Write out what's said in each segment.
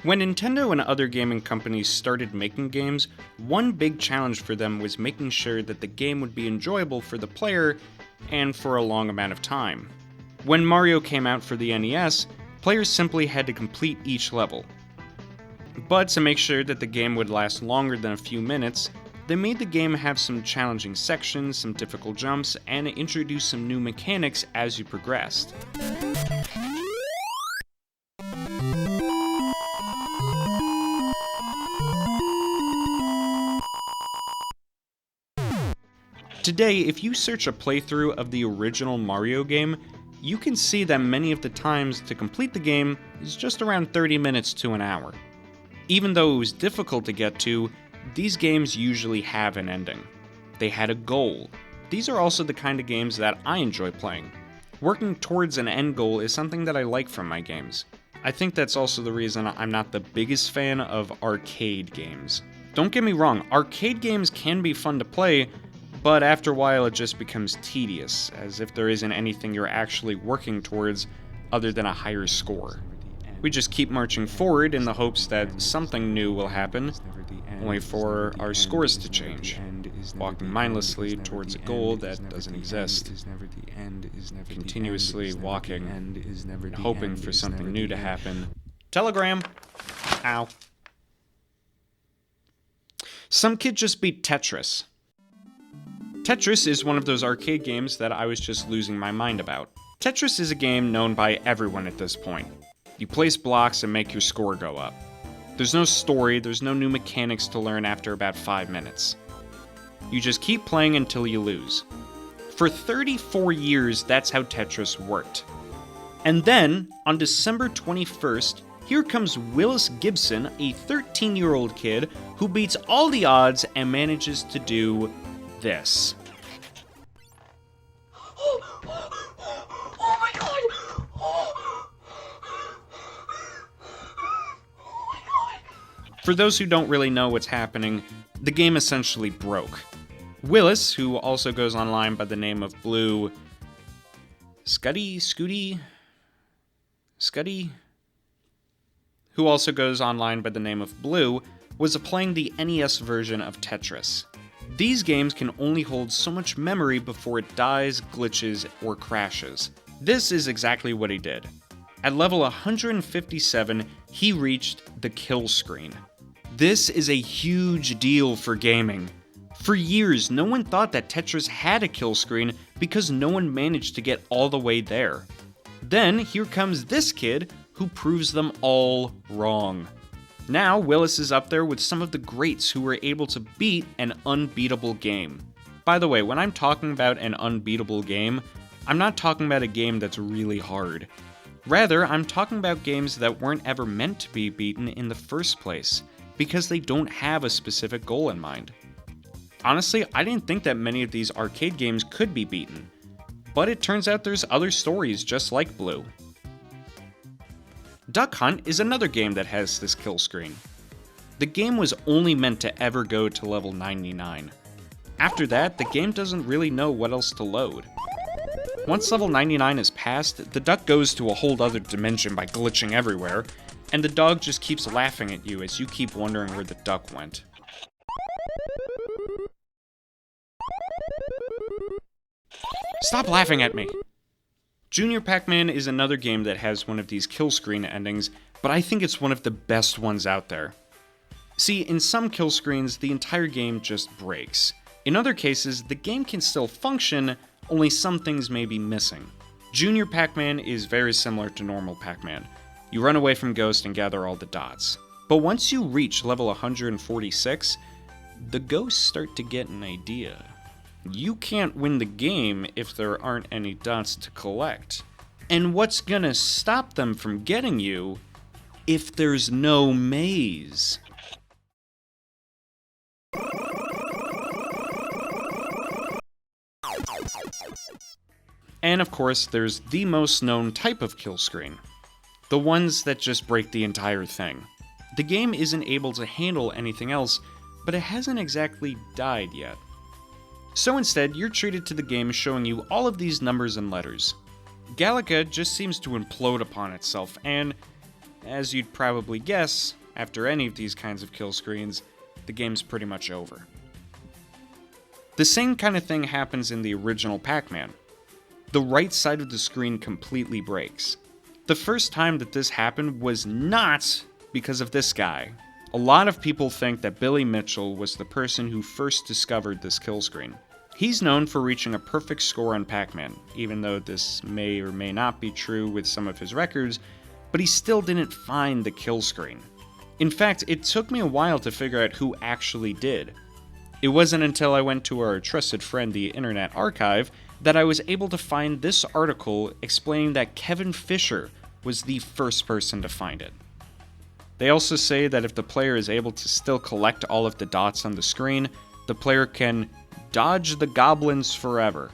When Nintendo and other gaming companies started making games, one big challenge for them was making sure that the game would be enjoyable for the player and for a long amount of time. When Mario came out for the NES, players simply had to complete each level. But to make sure that the game would last longer than a few minutes, they made the game have some challenging sections, some difficult jumps, and introduced some new mechanics as you progressed. Today, if you search a playthrough of the original Mario game, you can see that many of the times to complete the game is just around 30 minutes to an hour. Even though it was difficult to get to, these games usually have an ending. They had a goal. These are also the kind of games that I enjoy playing. Working towards an end goal is something that I like from my games. I think that's also the reason I'm not the biggest fan of arcade games. Don't get me wrong, arcade games can be fun to play, but after a while it just becomes tedious, as if there isn't anything you're actually working towards other than a higher score. We just keep marching forward in the hopes that something new will happen, only for our scores to change, walking mindlessly towards a goal that doesn't exist, continuously walking and hoping for something new to happen. Telegram! Ow. Some kid just beat Tetris. Tetris is one of those arcade games that I was just losing my mind about. Tetris is a game known by everyone at this point. You place blocks and make your score go up. There's no story, there's no new mechanics to learn after about 5 minutes. You just keep playing until you lose. For 34 years, that's how Tetris worked. And then, on December 21st, here comes Willis Gibson, a 13-year-old kid who beats all the odds and manages to do this. Oh my god! Oh my god! For those who don't really know what's happening, the game essentially broke. Willis, who also goes online by the name of Blue... Scuddy? Who also goes online by the name of Blue, was playing the NES version of Tetris. These games can only hold so much memory before it dies, glitches, or crashes. This is exactly what he did. At level 157, he reached the kill screen. This is a huge deal for gaming. For years, no one thought that Tetris had a kill screen because no one managed to get all the way there. Then, here comes this kid who proves them all wrong. Now, Willis is up there with some of the greats who were able to beat an unbeatable game. By the way, when I'm talking about an unbeatable game, I'm not talking about a game that's really hard. Rather, I'm talking about games that weren't ever meant to be beaten in the first place, because they don't have a specific goal in mind. Honestly, I didn't think that many of these arcade games could be beaten, but it turns out there's other stories just like Blue. Duck Hunt is another game that has this kill screen. The game was only meant to ever go to level 99. After that, the game doesn't really know what else to load. Once level 99 is passed, the duck goes to a whole other dimension by glitching everywhere, and the dog just keeps laughing at you as you keep wondering where the duck went. Stop laughing at me! Junior Pac-Man is another game that has one of these kill screen endings, but I think it's one of the best ones out there. See, in some kill screens, the entire game just breaks. In other cases, the game can still function, only some things may be missing. Junior Pac-Man is very similar to normal Pac-Man. You run away from Ghost and gather all the dots. But once you reach level 146, the ghosts start to get an idea. You can't win the game if there aren't any dots to collect. And what's gonna stop them from getting you if there's no maze? And of course, there's the most known type of kill screen. The ones that just break the entire thing. The game isn't able to handle anything else, but it hasn't exactly died yet. So instead, you're treated to the game showing you all of these numbers and letters. Galaga just seems to implode upon itself, and as you'd probably guess, after any of these kinds of kill screens, the game's pretty much over. The same kind of thing happens in the original Pac-Man. The right side of the screen completely breaks. The first time that this happened was not because of this guy. A lot of people think that Billy Mitchell was the person who first discovered this kill screen. He's known for reaching a perfect score on Pac-Man, even though this may or may not be true with some of his records, but he still didn't find the kill screen. In fact, it took me a while to figure out who actually did. It wasn't until I went to our trusted friend, the Internet Archive, that I was able to find this article explaining that Kevin Fisher was the first person to find it. They also say that if the player is able to still collect all of the dots on the screen, the player can dodge the goblins forever.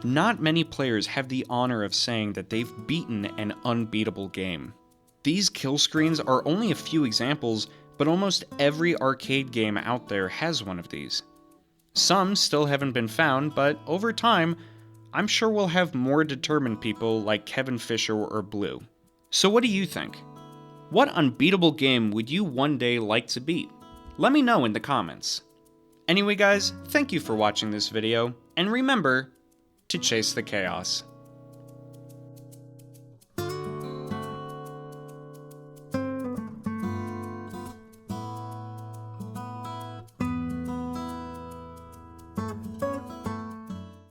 Not many players have the honor of saying that they've beaten an unbeatable game. These kill screens are only a few examples, but almost every arcade game out there has one of these. Some still haven't been found, but over time, I'm sure we'll have more determined people like Kevin Fisher or Blue. So what do you think? What unbeatable game would you one day like to beat? Let me know in the comments. Anyway guys, thank you for watching this video, and remember to chase the chaos.